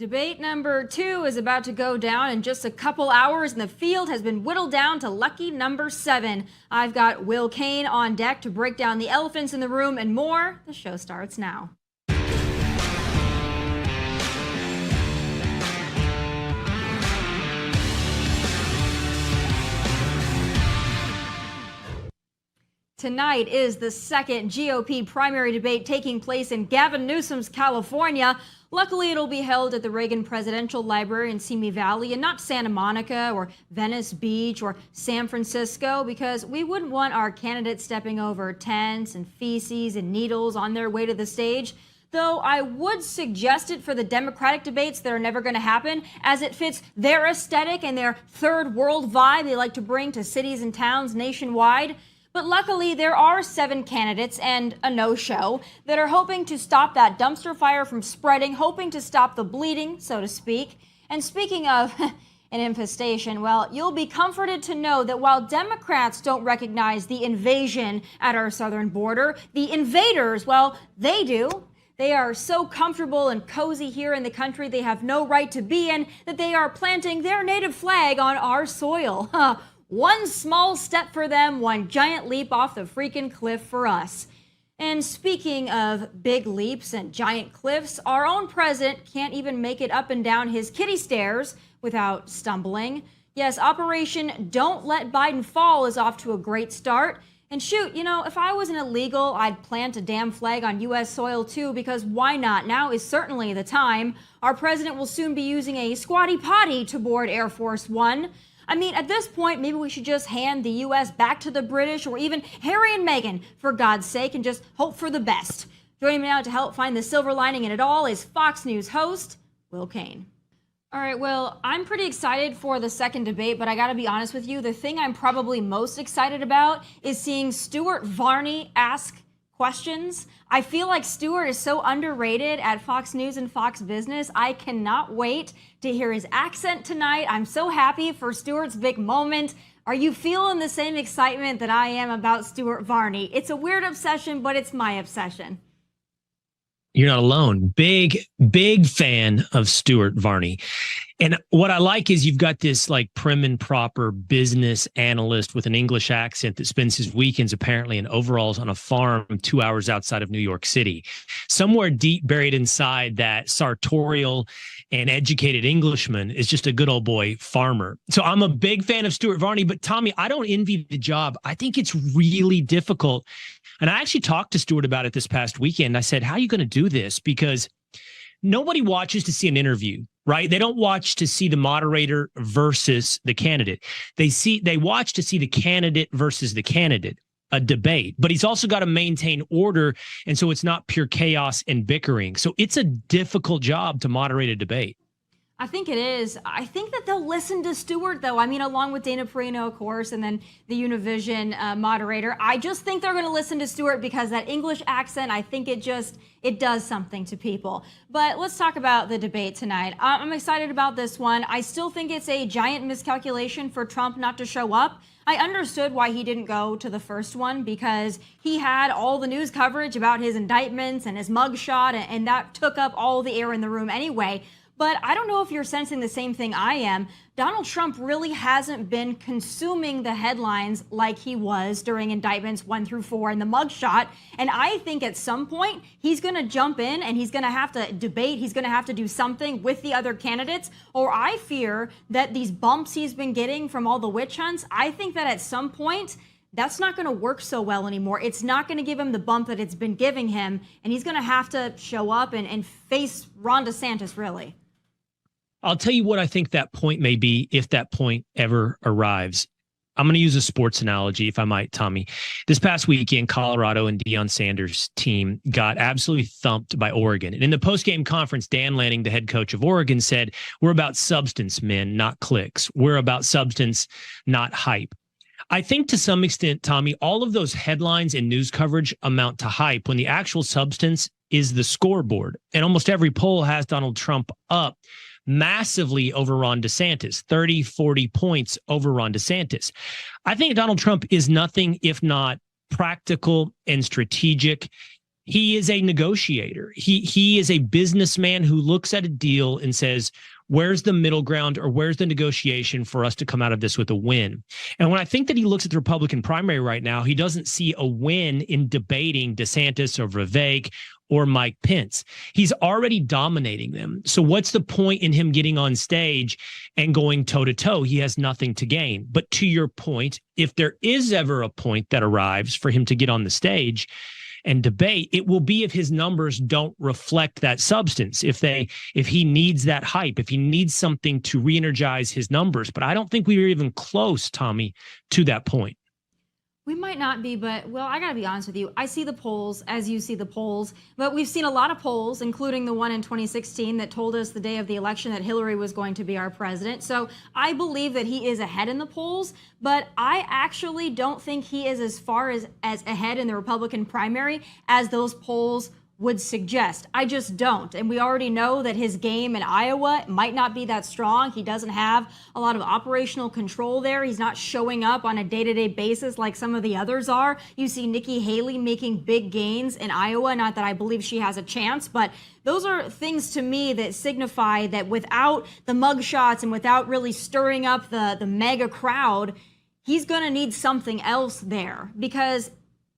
Debate number 2 is about to go down in just a couple hours, and the field has been whittled down to lucky number 7. I've got Will Cain on deck to break down the elephants in the room and more. The show starts now. Tonight is the second GOP primary debate taking place in Gavin Newsom's California. Luckily, it'll be held at the Reagan Presidential Library in Simi Valley and not Santa Monica or Venice Beach or San Francisco, because we wouldn't want our candidates stepping over tents and feces and needles on their way to the stage. Though I would suggest it for the Democratic debates that are never going to happen, as it fits their aesthetic and their third world vibe they like to bring to cities and towns nationwide. But luckily, there are 7 candidates and a no-show that are hoping to stop that dumpster fire from spreading, hoping to stop the bleeding, so to speak. And speaking of an infestation, well, you'll be comforted to know that while Democrats don't recognize the invasion at our southern border, the invaders, well, they do. They are so comfortable and cozy here in the country they have no right to be in that they are planting their native flag on our soil. One small step for them, one giant leap off the freaking cliff for us. And speaking of big leaps and giant cliffs, our own president can't even make it up and down his kiddie stairs without stumbling. Yes, Operation Don't Let Biden Fall is off to a great start. And shoot, you know, if I wasn't illegal, I'd plant a damn flag on U.S. soil too, because why not? Now is certainly the time. Our president will soon be using a squatty potty to board Air Force One. I mean, at this point, maybe we should just hand the U.S. back to the British or even Harry and Meghan, for God's sake, and just hope for the best. Joining me now to help find the silver lining in it all is Fox News host Will Cain. All right, Will, I'm pretty excited for the second debate, but I got to be honest with you, the thing I'm probably most excited about is seeing Stuart Varney ask questions. I feel like Stuart is so underrated at Fox News and Fox Business. I cannot wait to hear his accent tonight. I'm so happy for Stuart's big moment. Are you feeling the same excitement that I am about Stuart Varney? It's a weird obsession, but it's my obsession. You're not alone. Big fan of Stuart Varney. And what I like is you've got this like prim and proper business analyst with an English accent that spends his weekends apparently in overalls on a farm 2 hours outside of New York City. Somewhere deep buried inside that sartorial and educated Englishman is just a good old boy farmer. So I'm a big fan of Stuart Varney, but Tommy, I don't envy the job. I think it's really difficult. And I actually talked to Stuart about it this past weekend. I said, how are you going to do this? Because nobody watches to see an interview, right? They don't watch to see the moderator versus the candidate. They watch to see the candidate versus the candidate, a debate. But he's also got to maintain order. And so it's not pure chaos and bickering. So it's a difficult job to moderate a debate. I think it is. I think that they'll listen to Stuart, though. I mean, along with Dana Perino, of course, and then the Univision moderator. I just think they're going to listen to Stuart because that English accent, I think it does something to people. But let's talk about the debate tonight. I'm excited about this one. I still think it's a giant miscalculation for Trump not to show up. I understood why he didn't go to the first one because he had all the news coverage about his indictments and his mugshot, and that took up all the air in the room anyway. But I don't know if you're sensing the same thing I am. Donald Trump really hasn't been consuming the headlines like he was during indictments 1 through 4 and the mugshot. And I think at some point he's going to jump in and he's going to have to debate. He's going to have to do something with the other candidates. Or I fear that these bumps he's been getting from all the witch hunts, I think that at some point that's not going to work so well anymore. It's not going to give him the bump that it's been giving him. And he's going to have to show up and face Ron DeSantis, really. I'll tell you what I think that point may be if that point ever arrives. I'm going to use a sports analogy, if I might, Tommy. This past weekend, Colorado and Deion Sanders' team got absolutely thumped by Oregon. And in the postgame conference, Dan Lanning, the head coach of Oregon, said, "We're about substance, men, not clicks. We're about substance, not hype." I think to some extent, Tommy, all of those headlines and news coverage amount to hype when the actual substance is the scoreboard. And almost every poll has Donald Trump up massively over Ron DeSantis, 30, 40 points over Ron DeSantis. I think Donald Trump is nothing if not practical and strategic. He is a negotiator. He is a businessman who looks at a deal and says, where's the middle ground, or where's the negotiation for us to come out of this with a win? And when I think that he looks at the Republican primary right now, he doesn't see a win in debating DeSantis or Vivek or Mike Pence. He's already dominating them. So what's the point in him getting on stage and going toe to toe? He has nothing to gain. But to your point, if there is ever a point that arrives for him to get on the stage and debate, it will be if his numbers don't reflect that substance, if he needs that hype, if he needs something to re-energize his numbers. But I don't think we are even close, Tomi, to that point. We might not be, but, well, I got to be honest with you. I see the polls as you see the polls, but we've seen a lot of polls, including the one in 2016 that told us the day of the election that Hillary was going to be our president. So I believe that he is ahead in the polls, but I actually don't think he is as far as ahead in the Republican primary as those polls would suggest. I just don't. And we already know that his game in Iowa might not be that strong. He doesn't have a lot of operational control there. He's not showing up on a day-to-day basis like some of the others are. You see Nikki Haley making big gains in Iowa. Not that I believe she has a chance, but those are things to me that signify that without the mugshots and without really stirring up the mega crowd, he's going to need something else there, because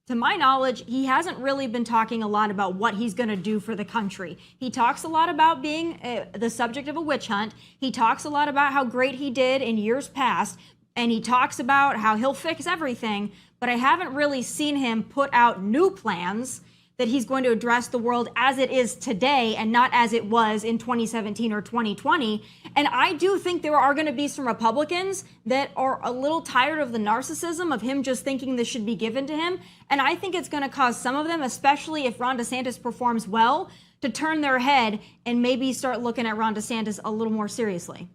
to my knowledge, he hasn't really been talking a lot about what he's going to do for the country. He talks a lot about being the subject of a witch hunt. He talks a lot about how great he did in years past, and he talks about how he'll fix everything. But I haven't really seen him put out new plans that he's going to address the world as it is today and not as it was in 2017 or 2020. And I do think there are going to be some Republicans that are a little tired of the narcissism of him just thinking this should be given to him. And I think it's going to cause some of them, especially if Ron DeSantis performs well, to turn their head and maybe start looking at Ron DeSantis a little more seriously.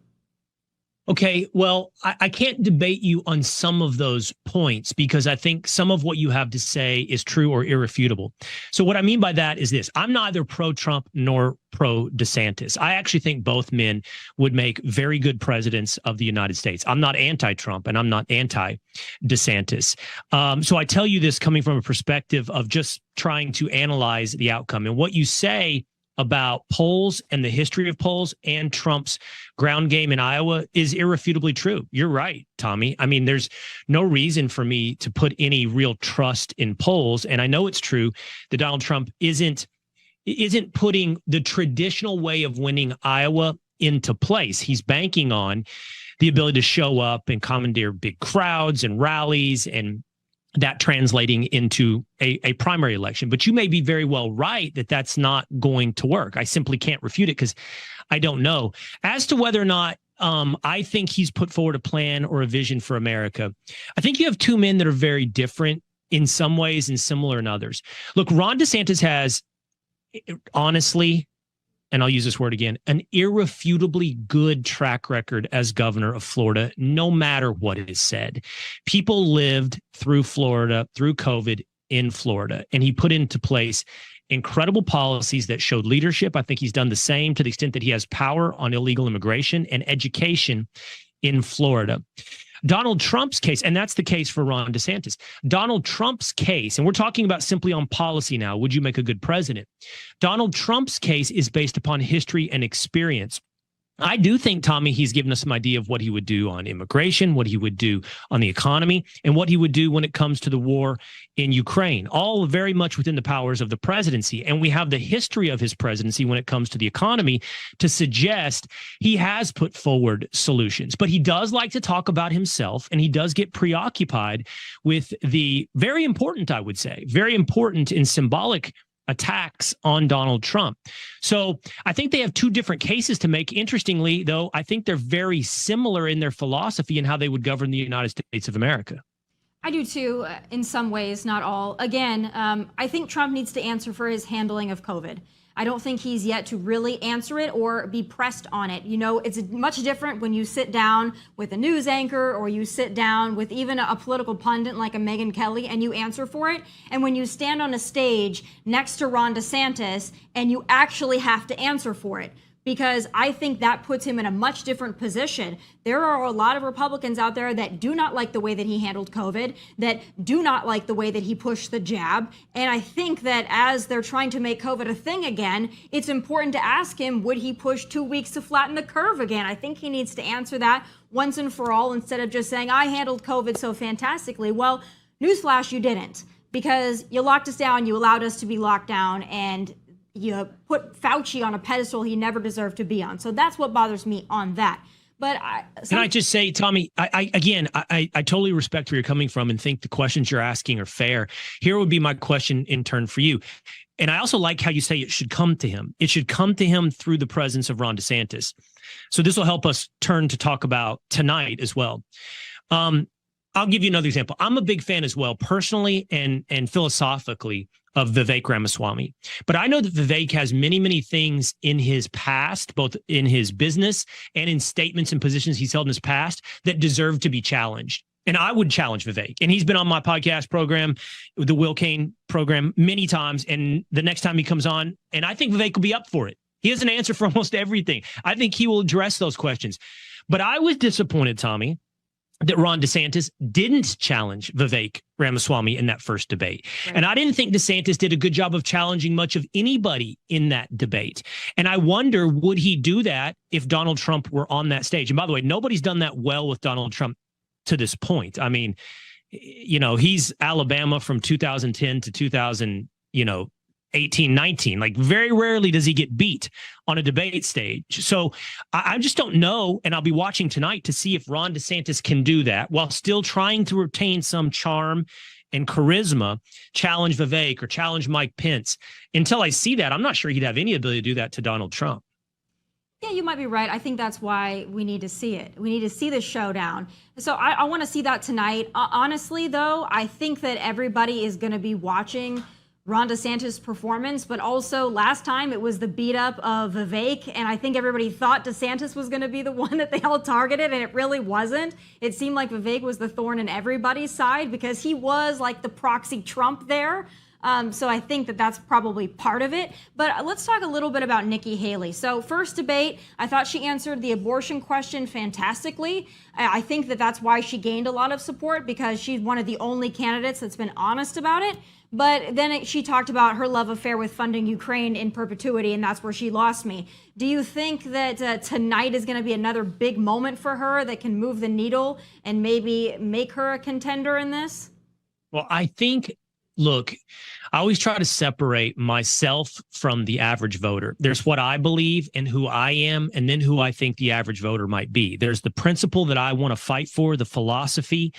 Okay, well, I can't debate you on some of those points because I think some of what you have to say is true or irrefutable. So what I mean by that is this: I'm neither pro-Trump nor pro-DeSantis. I actually think both men would make very good presidents of the United States. I'm not anti-Trump and I'm not anti-DeSantis. So I tell you this coming from a perspective of just trying to analyze the outcome. And what you say about polls and the history of polls and Trump's ground game in Iowa is irrefutably true. You're right, Tomi. I mean, there's no reason for me to put any real trust in polls. And I know it's true that Donald Trump isn't putting the traditional way of winning Iowa into place. He's banking on the ability to show up and commandeer big crowds and rallies, and that translating into a primary election. But you may be very well right that that's not going to work. I simply can't refute it because I don't know. As to whether or not I think he's put forward a plan or a vision for America, I think you have two men that are very different in some ways and similar in others. Look, Ron DeSantis has, honestly, and I'll use this word again, an irrefutably good track record as governor of Florida, no matter what is said. People lived through Florida, through COVID in Florida, and he put into place incredible policies that showed leadership. I think he's done the same to the extent that he has power on illegal immigration and education in Florida. Donald Trump's case, and that's the case for Ron DeSantis. Donald Trump's case, and we're talking about simply on policy now, would you make a good president? Donald Trump's case is based upon history and experience. I do think, Tomi, he's given us some idea of what he would do on immigration, what he would do on the economy, and what he would do when it comes to the war in Ukraine, all very much within the powers of the presidency. And we have the history of his presidency when it comes to the economy to suggest he has put forward solutions. But he does like to talk about himself, and he does get preoccupied with the very important, I would say, very important and symbolic attacks on Donald Trump. So I think they have two different cases to make. Interestingly, though, I think they're very similar in their philosophy and how they would govern the United States of America. I do too, in some ways, not all. Again, I think Trump needs to answer for his handling of COVID. I don't think he's yet to really answer it or be pressed on it. You know, it's much different when you sit down with a news anchor or you sit down with even a political pundit like a Megyn Kelly and you answer for it. And when you stand on a stage next to Ron DeSantis and you actually have to answer for it. because I think that puts him in a much different position. There are a lot of Republicans out there that do not like the way that he handled COVID, that do not like the way that he pushed the jab. And I think that as they're trying to make COVID a thing again, it's important to ask him, would he push 2 weeks to flatten the curve again? I think he needs to answer that once and for all, instead of just saying, I handled COVID so fantastically. Well, newsflash, you didn't, because you locked us down, you allowed us to be locked down, and you put Fauci on a pedestal he never deserved to be on. So that's what bothers me on that. But can I just say, Tomi, I totally respect where you're coming from and think the questions you're asking are fair. Here would be my question in turn for you. And I also like how you say it should come to him. It should come to him through the presence of Ron DeSantis. So this will help us turn to talk about tonight as well. I'll give you another example. I'm a big fan as well, personally and philosophically, of Vivek Ramaswamy. But I know that Vivek has many, many things in his past, both in his business and in statements and positions he's held in his past, that deserve to be challenged. And I would challenge Vivek. And he's been on my podcast program, the Will Cain program, many times. And the next time he comes on, and I think Vivek will be up for it. He has an answer for almost everything. I think he will address those questions. But I was disappointed, Tomi, that Ron DeSantis didn't challenge Vivek Ramaswamy in that first debate. Right. And I didn't think DeSantis did a good job of challenging much of anybody in that debate. And I wonder, would he do that if Donald Trump were on that stage? And by the way, nobody's done that well with Donald Trump to this point. I mean, he's Alabama from 2010 to 2018, 19. Like, very rarely does he get beat on a debate stage. So I just don't know. And I'll be watching tonight to see if Ron DeSantis can do that while still trying to retain some charm and charisma, challenge Vivek or challenge Mike Pence. Until I see that, I'm not sure he'd have any ability to do that to Donald Trump. Yeah, you might be right. I think that's why we need to see it. We need to see the showdown. So I want to see that tonight. Honestly, though, I think that everybody is going to be watching Ron DeSantis' performance, but also last time it was the beat up of Vivek, and I think everybody thought DeSantis was going to be the one that they all targeted, and it really wasn't. It seemed like Vivek was the thorn in everybody's side because he was like the proxy Trump there. So I think that that's probably part of it. But let's talk a little bit about Nikki Haley. So first debate, I thought she answered the abortion question fantastically. I think that that's why she gained a lot of support, because she's one of the only candidates that's been honest about it. But then she talked about her love affair with funding Ukraine in perpetuity, and that's where she lost me. Do you think that tonight is going to be another big moment for her that can move the needle and maybe make her a contender in this? Well, I think, look, I always try to separate myself from the average voter. There's what I believe and who I am, and then who I think the average voter might be. There's the principle that I want to fight for, the philosophy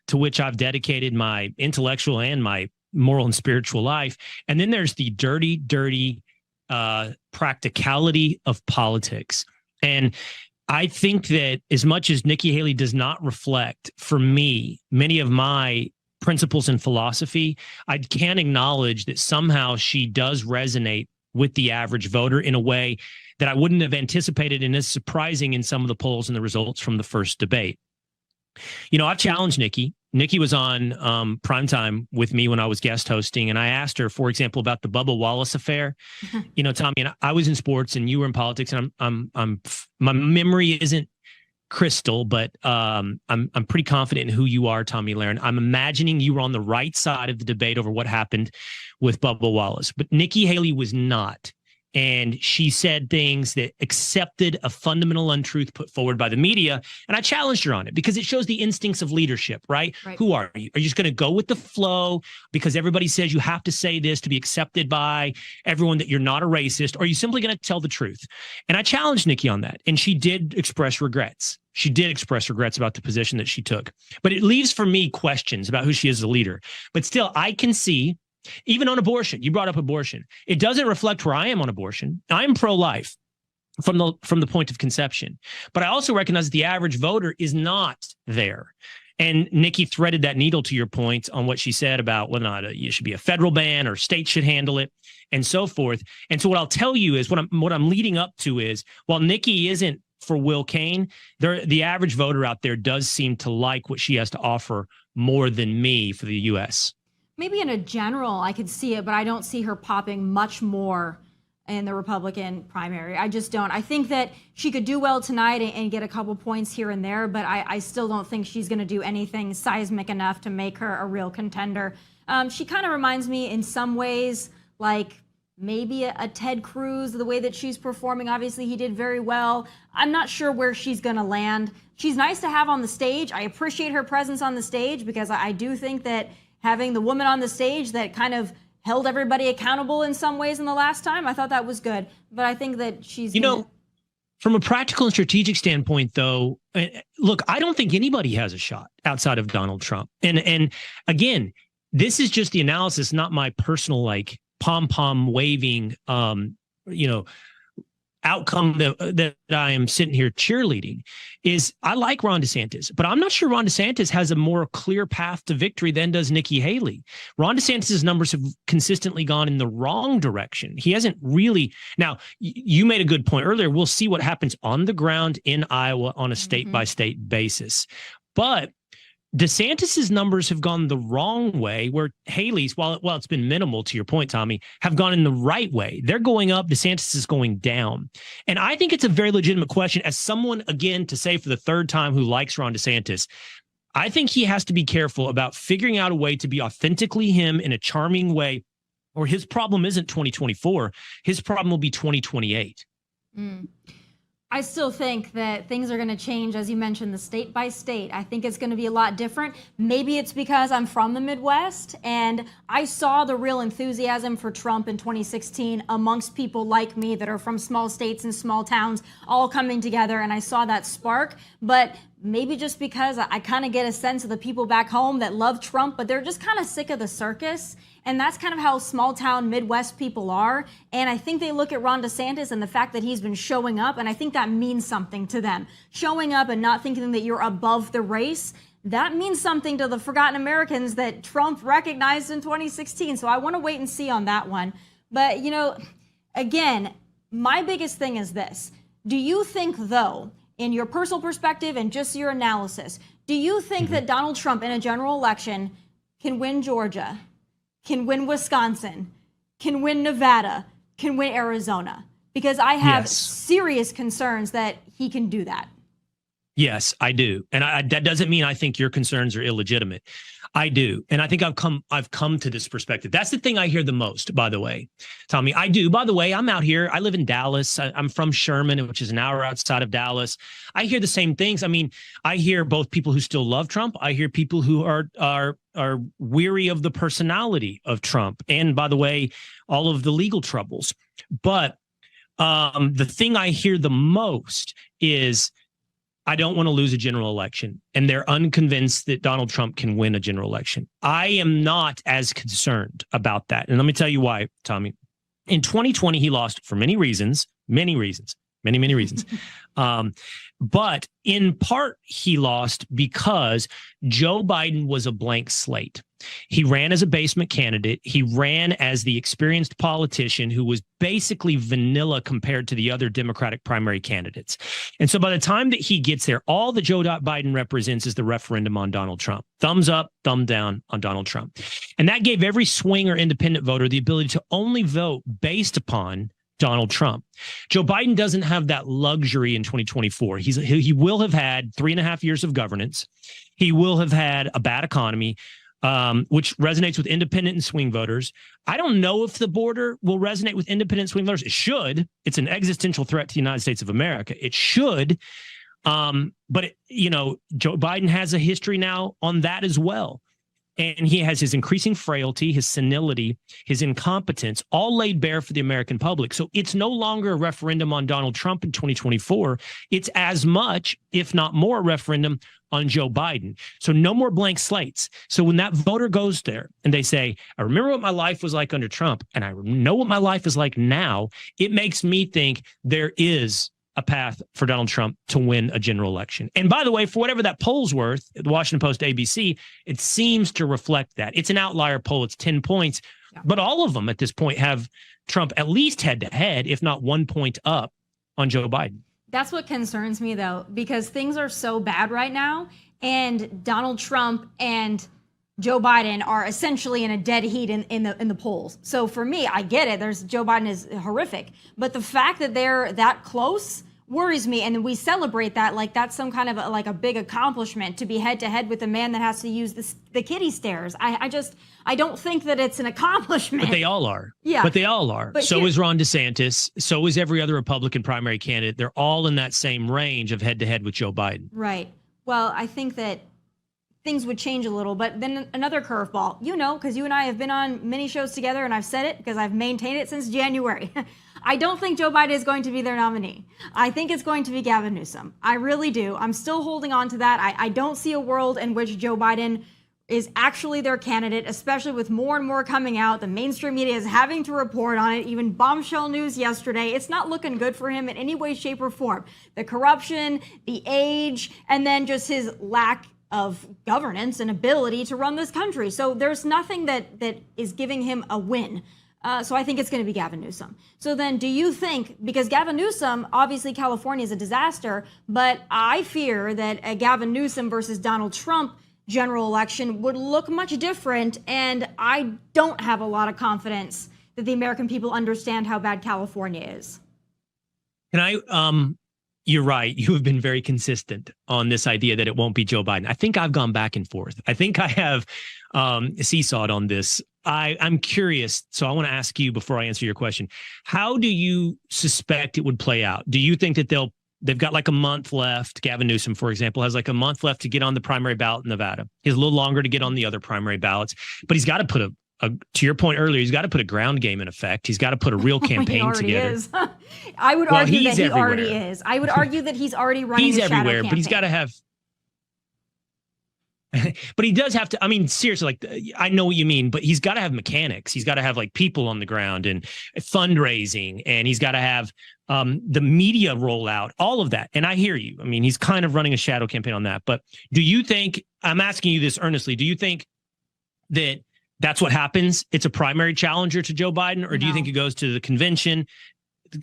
to which I've dedicated my intellectual and my moral and spiritual life. And then there's the dirty practicality of politics. And I think that as much as Nikki Haley does not reflect, for me, many of my principles and philosophy, I can acknowledge that somehow she does resonate with the average voter in a way that I wouldn't have anticipated, and is surprising in some of the polls and the results from the first debate. I've challenged Nikki. Nikki was on primetime with me when I was guest hosting, and I asked her, for example, about the Bubba Wallace affair. Tomi, and I was in sports and you were in politics, and my memory isn't crystal, but I'm pretty confident in who you are, Tomi Lahren. I'm imagining you were on the right side of the debate over what happened with Bubba Wallace, but Nikki Haley was not. And she said things that accepted a fundamental untruth put forward by the media. And I challenged her on it because it shows the instincts of leadership, right? Who are you? Are you just going to go with the flow because everybody says you have to say this to be accepted by everyone, that you're not a racist? Or are you simply going to tell the truth? And I challenged Nikki on that. And she did express regrets. She did express regrets about the position that she took. But it leaves for me questions about who she is as a leader. But still, I can see, even on abortion, you brought up abortion. It doesn't reflect where I am on abortion. I'm pro-life from the point of conception. But I also recognize that the average voter is not there. And Nikki threaded that needle to your point on what she said about whether or not it should be a federal ban or states should handle it and so forth. And so what I'll tell you is what I'm leading up to is, while Nikki isn't for Will Cain, the average voter out there does seem to like what she has to offer more than me for the U.S. Maybe in a general, I could see it, but I don't see her popping much more in the Republican primary. I just don't. I think that she could do well tonight and get a couple points here and there, but I still don't think she's going to do anything seismic enough to make her a real contender. She kind of reminds me in some ways like maybe a Ted Cruz, the way that she's performing. Obviously, he did very well. I'm not sure where she's going to land. She's nice to have on the stage. I appreciate her presence on the stage because I do think that having the woman on the stage that kind of held everybody accountable in some ways in the last time, I thought that was good. But I think that she's... From a practical and strategic standpoint, though, look, I don't think anybody has a shot outside of Donald Trump. And again, this is just the analysis, not my personal, like, pom-pom waving, outcome that I am sitting here cheerleading. Is I like Ron DeSantis, but I'm not sure Ron DeSantis has a more clear path to victory than does Nikki Haley. Ron DeSantis' numbers have consistently gone in the wrong direction. He hasn't really. Now, you made a good point earlier. We'll see what happens on the ground in Iowa on a state-by-state basis. But DeSantis's numbers have gone the wrong way, where Haley's, while it's been minimal, to your point, Tommy, have gone in the right way. They're going up. DeSantis is going down. And I think it's a very legitimate question. As someone, again, to say for the third time, who likes Ron DeSantis, I think he has to be careful about figuring out a way to be authentically him in a charming way, or his problem isn't 2024. His problem will be 2028. I still think that things are going to change, as you mentioned, the state by state. I think it's going to be a lot different. Maybe it's because I'm from the Midwest and I saw the real enthusiasm for Trump in 2016 amongst people like me that are from small states and small towns all coming together, and I saw that spark. But maybe just because I kind of get a sense of the people back home that love Trump, but they're just kind of sick of the circus. And that's kind of how small town Midwest people are. And I think they look at Ron DeSantis and the fact that he's been showing up, and I think that means something to them. Showing up and not thinking that you're above the race, that means something to the forgotten Americans that Trump recognized in 2016. So I want to wait and see on that one. But, again, my biggest thing is this. Do you think, though, in your personal perspective and just your analysis, do you think that Donald Trump in a general election can win Georgia, can win Wisconsin, can win Nevada, can win Arizona? Because I have serious concerns that he can do that. Yes, I do. And that doesn't mean I think your concerns are illegitimate. I do. And I think I've come to this perspective. That's the thing I hear the most, by the way, Tommy. I do. By the way, I'm out here. I live in Dallas. I'm from Sherman, which is an hour outside of Dallas. I hear the same things. I mean, I hear both people who still love Trump. I hear people who are weary of the personality of Trump. And by the way, all of the legal troubles. But the thing I hear the most is, I don't want to lose a general election, and they're unconvinced that Donald Trump can win a general election. I am not as concerned about that. And let me tell you why, Tommy. In 2020, he lost for many reasons. But in part, he lost because Joe Biden was a blank slate. He ran as a basement candidate. He ran as the experienced politician who was basically vanilla compared to the other Democratic primary candidates. And so by the time that he gets there, all that Joe Biden represents is the referendum on Donald Trump. Thumbs up, thumb down on Donald Trump. And that gave every swing or independent voter the ability to only vote based upon Donald Trump. Joe Biden doesn't have that luxury in 2024. He will have had 3.5 years of governance. He will have had a bad economy, which resonates with independent and swing voters. I don't know if the border will resonate with independent and swing voters. It should. It's an existential threat to the United States of America. It should. But Joe Biden has a history now on that as well. And he has his increasing frailty, his senility, his incompetence, all laid bare for the American public. So it's no longer a referendum on Donald Trump in 2024. It's as much, if not more, a referendum on Joe Biden. So no more blank slates. So when that voter goes there and they say, I remember what my life was like under Trump, and I know what my life is like now, it makes me think there is a path for Donald Trump to win a general election. And by the way, for whatever that poll's worth, the Washington Post, ABC, it seems to reflect that. It's an outlier poll. It's 10 points, but all of them at this point have Trump at least head to head, if not 1 point up on Joe Biden. That's what concerns me, though, because things are so bad right now, and Donald Trump and Joe Biden are essentially in a dead heat in the polls. So for me, I get it. Joe Biden is horrific, but the fact that they're that close worries me, and we celebrate that like that's some kind of like a big accomplishment to be head to head with a man that has to use the kiddie stairs. I don't think that it's an accomplishment. But they all are. Yeah. But they all are. But so is Ron DeSantis. So is every other Republican primary candidate. They're all in that same range of head to head with Joe Biden. Right. Well, I think that things would change a little, but then another curveball, because you and I have been on many shows together, and I've said it because I've maintained it since January. I don't think Joe Biden is going to be their nominee. I think it's going to be Gavin Newsom. I really do. I'm still holding on to that. I don't see a world in which Joe Biden is actually their candidate, especially with more and more coming out. The mainstream media is having to report on it. Even bombshell news yesterday. It's not looking good for him in any way, shape, or form. The corruption, the age, and then just his lack of governance and ability to run this country. So there's nothing that is giving him a win. So I think it's going to be Gavin Newsom. So then do you think, because Gavin Newsom, obviously California is a disaster, but I fear that a Gavin Newsom versus Donald Trump general election would look much different. And I don't have a lot of confidence that the American people understand how bad California is. And you're right. You have been very consistent on this idea that it won't be Joe Biden. I think I've gone back and forth. I think I have seesawed on this. I'm curious. So I want to ask you before I answer your question, how do you suspect it would play out? Do you think that they've got like a month left? Gavin Newsom, for example, has like a month left to get on the primary ballot in Nevada. He has a little longer to get on the other primary ballots, but he's got to put to your point earlier, he's got to put a ground game in effect. He's got to put a real campaign together. Is. I would argue that he everywhere. Already is. I would argue that he's already running He's a shadow everywhere, campaign. but he's got to have. But he does have to. I mean, seriously, like I know what you mean, but he's got to have mechanics. He's got to have like people on the ground and fundraising, and he's got to have the media rollout, all of that. And I hear you. I mean, he's kind of running a shadow campaign on that. But do you think? I'm asking you this earnestly. Do you think that that's what happens? It's a primary challenger to Joe Biden, or do you think it goes to the convention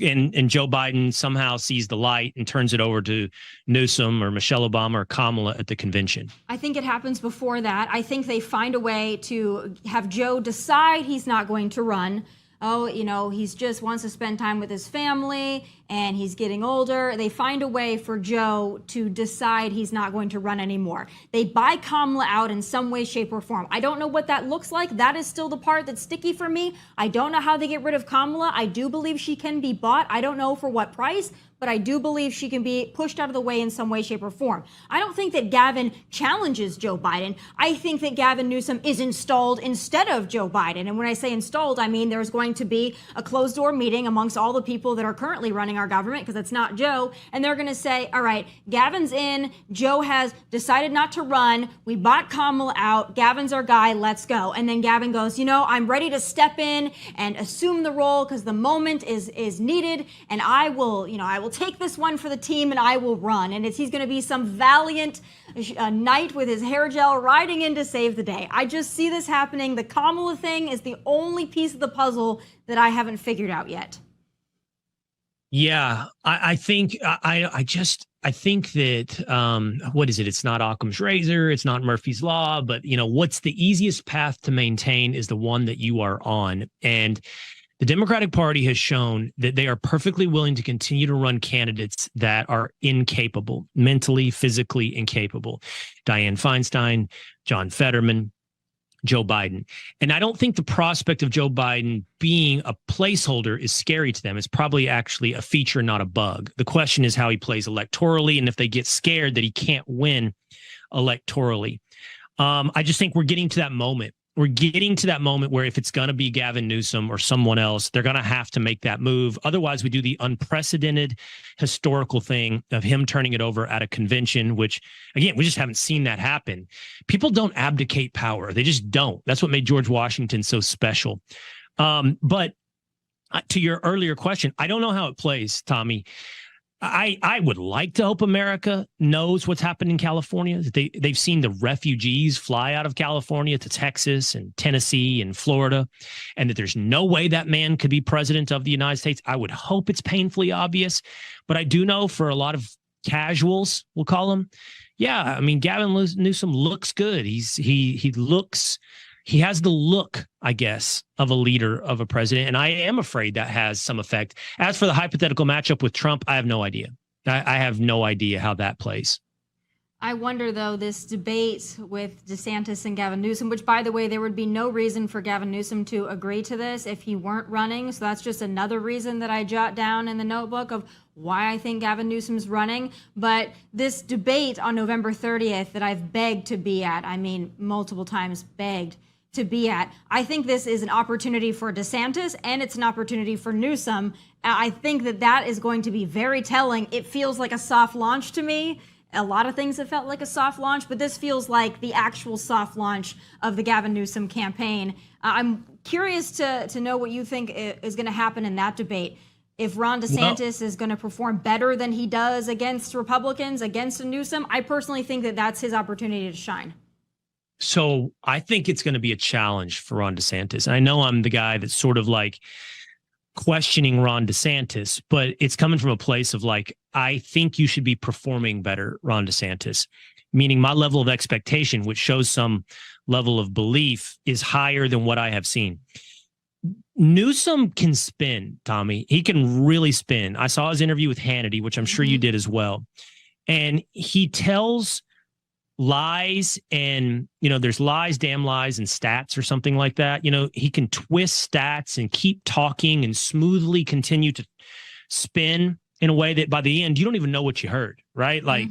and Joe Biden somehow sees the light and turns it over to Newsom or Michelle Obama or Kamala at the convention? I think it happens before that. I think they find a way to have Joe decide he's not going to run. Oh, he's just wants to spend time with his family and he's getting older. They find a way for Joe to decide he's not going to run anymore. They buy Kamala out in some way, shape, or form. I don't know what that looks like. That is still the part that's sticky for me. I don't know how they get rid of Kamala. I do believe she can be bought. I don't know for what price, but I do believe she can be pushed out of the way in some way, shape, or form. I don't think that Gavin challenges Joe Biden. I think that Gavin Newsom is installed instead of Joe Biden. And when I say installed, I mean there's going to be a closed-door meeting amongst all the people that are currently running our government, because it's not Joe, and they're going to say, all right, Gavin's in, Joe has decided not to run, we bought Kamala out, Gavin's our guy, let's go. And then Gavin goes, I'm ready to step in and assume the role because the moment is needed, and I will take this one for the team and I will run. And he's going to be some valiant knight with his hair gel riding in to save the day. I just see this happening. The Kamala thing is the only piece of the puzzle that I haven't figured out yet. Yeah, I think I think that what is it? It's not Occam's razor, it's not Murphy's law, but what's the easiest path to maintain is the one that you are on. And the Democratic Party has shown that they are perfectly willing to continue to run candidates that are incapable, mentally, physically incapable. Dianne Feinstein, John Fetterman, Joe Biden. And I don't think the prospect of Joe Biden being a placeholder is scary to them. It's probably actually a feature, not a bug. The question is how he plays electorally, and if they get scared that he can't win electorally. I just think we're getting to that moment. We're getting to that moment where if it's going to be Gavin Newsom or someone else, they're going to have to make that move. Otherwise, we do the unprecedented historical thing of him turning it over at a convention, which, again, we just haven't seen that happen. People don't abdicate power. They just don't. That's what made George Washington so special. But to your earlier question, I don't know how it plays, Tommy. I would like to hope America knows what's happened in California. They've seen the refugees fly out of California to Texas and Tennessee and Florida, and that there's no way that man could be president of the United States. I would hope it's painfully obvious, but I do know for a lot of casuals, we'll call them. Yeah, I mean, Gavin Newsom looks good. He has the look, I guess, of a leader, of a president, and I am afraid that has some effect. As for the hypothetical matchup with Trump, I have no idea. I have no idea how that plays. I wonder, though, this debate with DeSantis and Gavin Newsom, which, by the way, there would be no reason for Gavin Newsom to agree to this if he weren't running. So that's just another reason that I jot down in the notebook of why I think Gavin Newsom's running. But this debate on November 30th that I've begged to be at, I mean, multiple times begged to be at, I think this is an opportunity for DeSantis and it's an opportunity for Newsom. I think that is going to be very telling. It feels like a soft launch to me. A lot of things have felt like a soft launch, but this feels like the actual soft launch of the Gavin Newsom campaign. I'm curious to know what you think is going to happen in that debate. If Ron DeSantis is going to perform better than he does against Republicans, against a Newsom, I personally think that that's his opportunity to shine. So I think it's going to be a challenge for Ron DeSantis. I know I'm the guy that's sort of like questioning Ron DeSantis, but it's coming from a place of like, I think you should be performing better, Ron DeSantis, meaning my level of expectation, which shows some level of belief, is higher than what I have seen. Newsom can spin, Tommy. He can really spin. I saw his interview with Hannity, which I'm sure you did as well. And he tells lies, and, there's lies, damn lies, and stats or something like that. He can twist stats and keep talking and smoothly continue to spin in a way that by the end, you don't even know what you heard, right? Like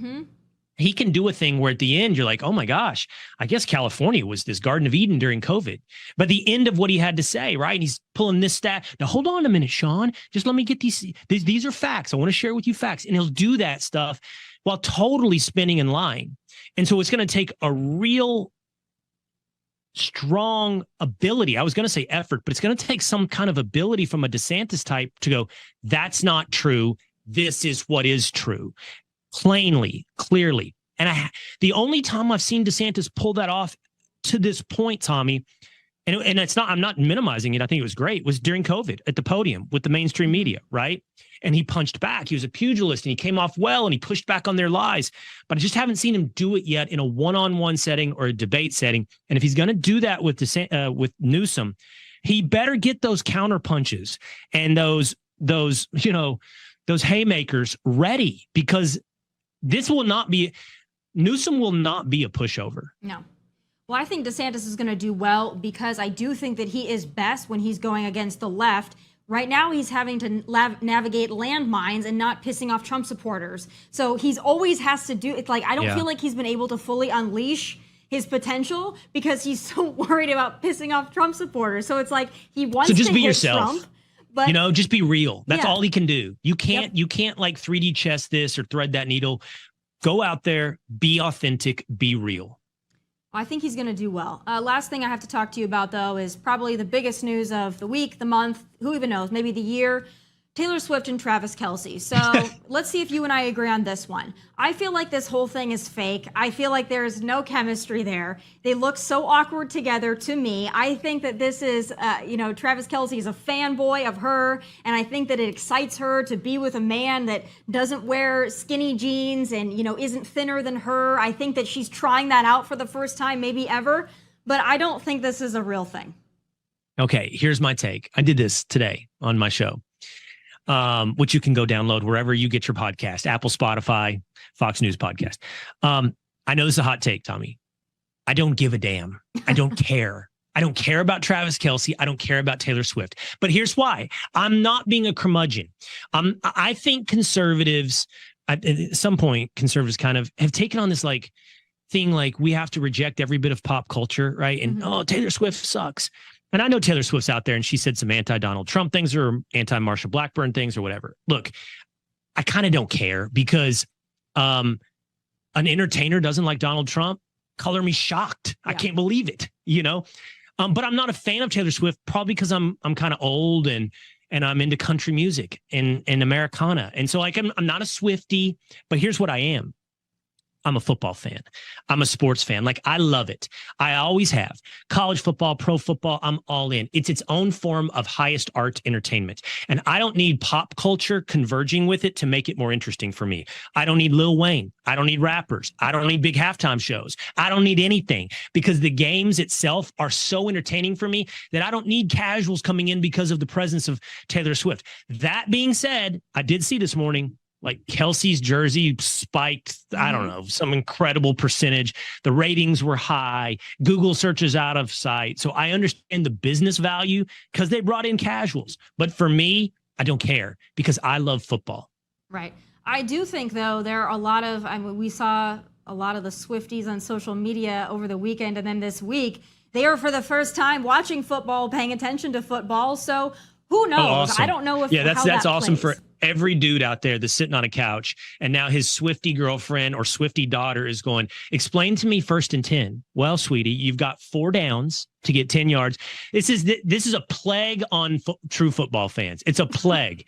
he can do a thing where at the end, you're like, oh my gosh, I guess California was this Garden of Eden during COVID. But the end of what he had to say, right? And he's pulling this stat. Now, hold on a minute, Sean. Just let me get these are facts. I want to share with you facts. And he'll do that stuff while totally spinning and lying. And so it's going to take a real strong ability. I was going to say effort, but it's going to take some kind of ability from a DeSantis type to go, that's not true. This is what is true. Plainly, clearly. And the only time I've seen DeSantis pull that off to this point, Tommy, and it's not, I'm not minimizing it, I think it was great, was during COVID at the podium with the mainstream media, right? And he punched back. He was a pugilist and he came off well and he pushed back on their lies. But I just haven't seen him do it yet in a one-on-one setting or a debate setting. And if he's going to do that with Newsom, he better get those counter punches and those haymakers ready, because Newsom will not be a pushover. No. Well, I think DeSantis is going to do well because I do think that he is best when he's going against the left. Right now, he's having to navigate landmines and not pissing off Trump supporters. So he's always has to do it's like I don't feel like he's been able to fully unleash his potential because he's so worried about pissing off Trump supporters. So it's like he wants just to be hit yourself. Trump, but just be real. That's all he can do. You can't like 3D chess this or thread that needle. Go out there, be authentic, be real. I think he's going to do well. Last thing I have to talk to you about, though, is probably the biggest news of the week, the month, who even knows, maybe the year. Taylor Swift and Travis Kelsey. So let's see if you and I agree on this one. I feel like this whole thing is fake. I feel like there is no chemistry there. They look so awkward together to me. I think that this is, Travis Kelsey is a fanboy of her, and I think that it excites her to be with a man that doesn't wear skinny jeans and, isn't thinner than her. I think that she's trying that out for the first time, maybe ever, but I don't think this is a real thing. Okay, here's my take. I did this today on my show. Which you can go download wherever you get your podcast, Apple, Spotify, Fox News podcast. I know this is a hot take, Tommy. I don't give a damn. I don't care. I don't care about Travis Kelsey. I don't care about Taylor Swift. But here's why. I'm not being a curmudgeon. I think conservatives, at some point, conservatives kind of have taken on this thing like we have to reject every bit of pop culture, right? And, Taylor Swift sucks. And I know Taylor Swift's out there and she said some anti-Donald Trump things or anti-Marsha Blackburn things or whatever. Look, I kind of don't care because an entertainer doesn't like Donald Trump. Color me shocked. Yeah. I can't believe it, But I'm not a fan of Taylor Swift probably because I'm kind of old and I'm into country music and Americana. And so I'm not a Swifty, but here's what I am. I'm a football fan. I'm a sports fan. Like, I love it. I always have. College football, pro football, I'm all in. It's its own form of highest art entertainment. And I don't need pop culture converging with it to make it more interesting for me. I don't need Lil Wayne. I don't need rappers. I don't need big halftime shows. I don't need anything, because the games itself are so entertaining for me that I don't need casuals coming in because of the presence of Taylor Swift. That being said, I did see this morning, like, Kelsey's jersey spiked, I don't know, some incredible percentage. The ratings were high. Google searches out of sight. So I understand the business value because they brought in casuals. But for me, I don't care because I love football. Right. I do think, though, there are a lot of, we saw a lot of the Swifties on social media over the weekend, and then this week, they are for the first time watching football, paying attention to football. So who knows? Oh, awesome. I don't know if that's awesome plays. For every dude out there that's sitting on a couch and now his Swifty girlfriend or Swifty daughter is going, explain to me 1st and 10. Well, sweetie, you've got 4 downs to get 10 yards. This is a plague on true football fans. It's a plague.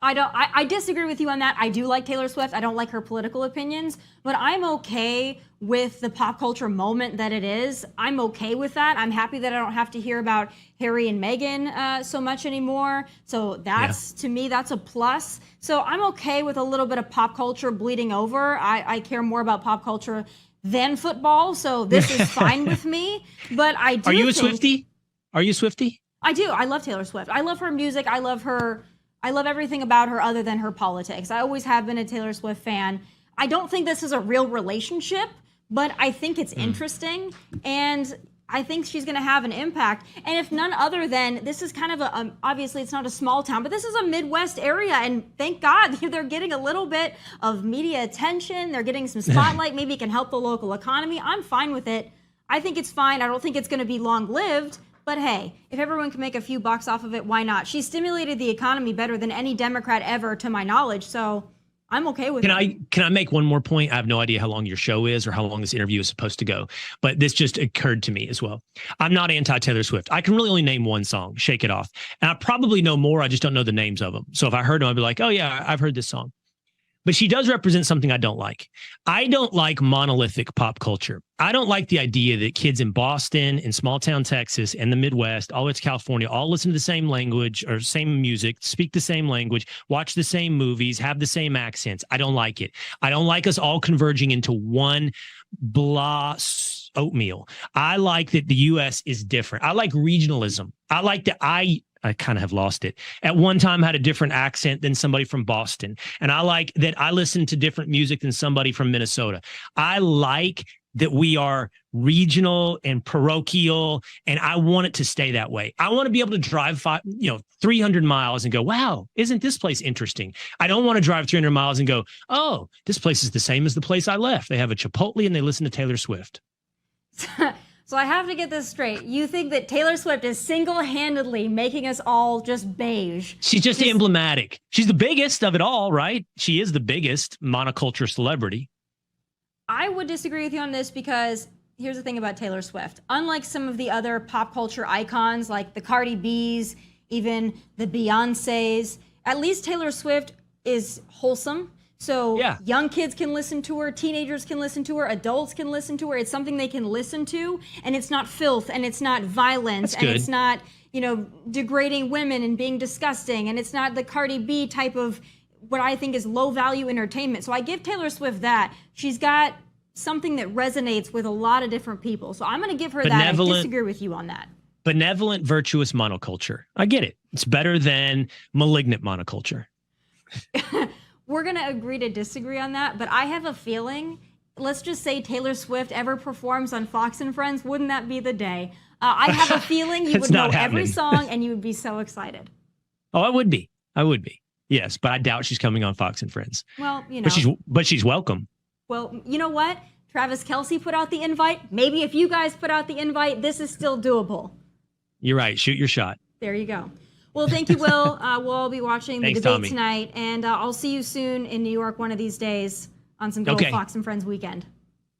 I disagree with you on that. I do like Taylor Swift. I don't like her political opinions, but I'm okay with the pop culture moment that it is. I'm okay with that. I'm happy that I don't have to hear about Harry and Meghan so much anymore. So to me, that's a plus. So I'm okay with a little bit of pop culture bleeding over. I care more about pop culture than football. So this is fine with me. But I do. Are you a Swiftie? Are you a Swiftie? I do. I love Taylor Swift. I love her music. I love everything about her other than her politics. I always have been a Taylor Swift fan. I don't think this is a real relationship, but I think it's interesting, and I think she's going to have an impact. And if none other than, this is kind of obviously it's not a small town, but this is a Midwest area, and thank God they're getting a little bit of media attention. They're getting some spotlight. Maybe it can help the local economy. I'm fine with it. I think it's fine. I don't think it's going to be long-lived. But hey, if everyone can make a few bucks off of it, why not? She stimulated the economy better than any Democrat ever, to my knowledge. So I'm okay with it. Can I make one more point? I have no idea how long your show is or how long this interview is supposed to go, but this just occurred to me as well. I'm not anti-Taylor Swift. I can really only name one song, Shake It Off. And I probably know more. I just don't know the names of them. So if I heard them, I'd be like, oh yeah, I've heard this song. But she does represent something I don't like. I don't like monolithic pop culture. I don't like the idea that kids in Boston, in small town Texas, and the Midwest, all it's California, all listen to the same language or same music, speak the same language, watch the same movies, have the same accents. I don't like it. I don't like us all converging into one blah oatmeal. I like that the U.S. is different. I like regionalism. I like that I kind of have lost it. At one time had a different accent than somebody from Boston. And I like that I listen to different music than somebody from Minnesota. I like that we are regional and parochial, and I want it to stay that way. I want to be able to drive 300 miles and go, wow, isn't this place interesting? I don't want to drive 300 miles and go, oh, this place is the same as the place I left. They have a Chipotle and they listen to Taylor Swift. So I have to get this straight. You think that Taylor Swift is single-handedly making us all just beige? She's just emblematic. She's the biggest of it all, right? She is the biggest monoculture celebrity. I would disagree with you on this because here's the thing about Taylor Swift. Unlike some of the other pop culture icons like the Cardi B's, even the Beyoncés, at least Taylor Swift is wholesome. So young kids can listen to her, teenagers can listen to her, adults can listen to her. It's something they can listen to, and it's not filth, and it's not violence, and it's not, degrading women and being disgusting, and it's not the Cardi B type of what I think is low-value entertainment. So I give Taylor Swift that. She's got something that resonates with a lot of different people. So I'm going to give her that. I disagree with you on that. Benevolent, virtuous monoculture. I get it. It's better than malignant monoculture. We're going to agree to disagree on that, but I have a feeling, let's just say Taylor Swift ever performs on Fox and Friends, wouldn't that be the day? I have a feeling you would know every song and you would be so excited. Oh, I would be. Yes, but I doubt she's coming on Fox and Friends. Well, But she's welcome. Well, you know what? Travis Kelsey put out the invite. Maybe if you guys put out the invite, this is still doable. You're right. Shoot your shot. There you go. Well, thank you, Will. We'll all be watching the debate Tommy. tonight, and I'll see you soon in New York one of these days on some good old Fox and Friends weekend.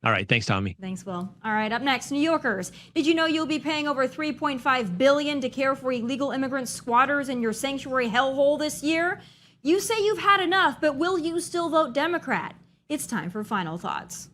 All right. Thanks, Tommy. Thanks, Will. All right, up next, New Yorkers. Did you know you'll be paying over $3.5 billion to care for illegal immigrant squatters in your sanctuary hellhole this year? You say you've had enough, but will you still vote Democrat? It's time for final thoughts.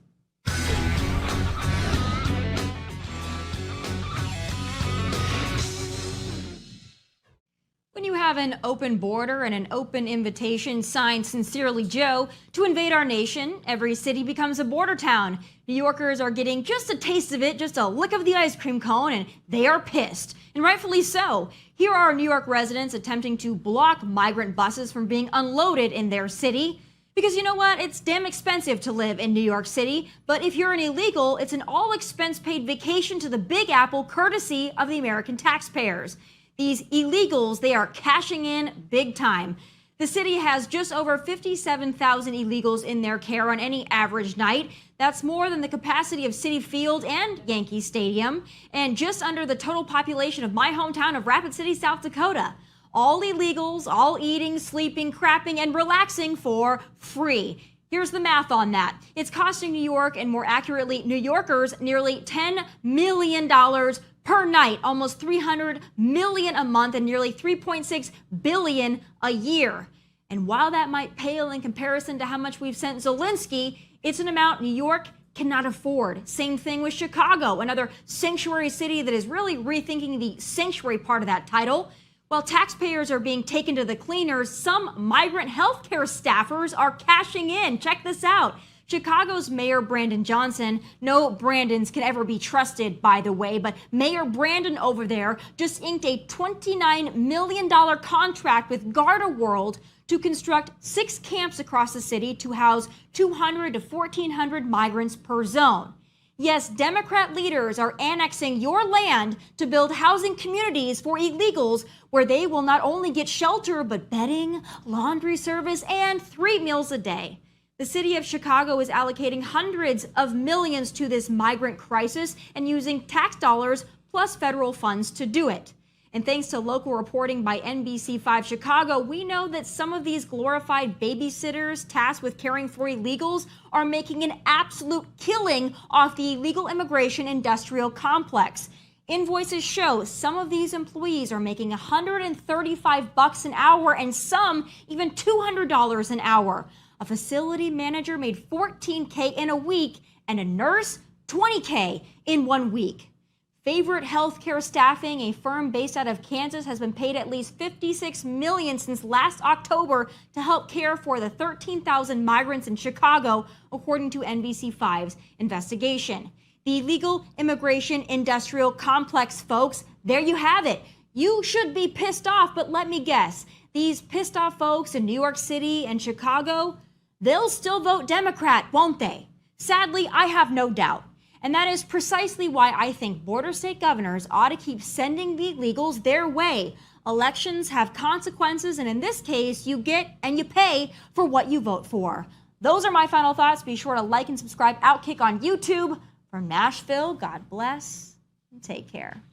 When you have an open border and an open invitation signed Sincerely Joe to invade our nation, every city becomes a border town. New Yorkers are getting just a taste of it, just a lick of the ice cream cone, and they are pissed. And rightfully so. Here are New York residents attempting to block migrant buses from being unloaded in their city. Because you know what? It's damn expensive to live in New York City. But if you're an illegal, it's an all-expense-paid vacation to the Big Apple courtesy of the American taxpayers. These illegals, they are cashing in big time. The city has just over 57,000 illegals in their care on any average night. That's more than the capacity of Citi Field and Yankee Stadium, and just under the total population of my hometown of Rapid City, South Dakota. All illegals, all eating, sleeping, crapping, and relaxing for free. Here's the math on that. It's costing New York, and more accurately, New Yorkers, nearly $10 million per night, almost $300 million a month, and nearly $3.6 billion a year. And while that might pale in comparison to how much we've sent Zelensky, it's an amount New York cannot afford. Same thing with Chicago, another sanctuary city that is really rethinking the sanctuary part of that title. While taxpayers are being taken to the cleaners, some migrant healthcare staffers are cashing in. Check this out. Chicago's Mayor Brandon Johnson, no Brandons can ever be trusted, by the way, but Mayor Brandon over there just inked a $29 million contract with Garda World to construct 6 camps across the city to house 200 to 1,400 migrants per zone. Yes, Democrat leaders are annexing your land to build housing communities for illegals where they will not only get shelter, but bedding, laundry service, and 3 meals a day. The city of Chicago is allocating hundreds of millions to this migrant crisis and using tax dollars plus federal funds to do it. And thanks to local reporting by NBC5 Chicago, we know that some of these glorified babysitters tasked with caring for illegals are making an absolute killing off the illegal immigration industrial complex. Invoices show some of these employees are making $135 an hour and some even $200 an hour. A facility manager made $14K in a week and a nurse $20K in 1 week. Favorite Healthcare Staffing, a firm based out of Kansas, has been paid at least $56 million since last October to help care for the 13,000 migrants in Chicago, according to NBC5's investigation. The illegal immigration industrial complex, folks, there you have it. You should be pissed off, but let me guess. These pissed off folks in New York City and Chicago, they'll still vote Democrat, won't they? Sadly, I have no doubt. And that is precisely why I think border state governors ought to keep sending the illegals their way. Elections have consequences, and in this case, you get and you pay for what you vote for. Those are my final thoughts. Be sure to like and subscribe OutKick on YouTube. From Nashville, God bless and take care.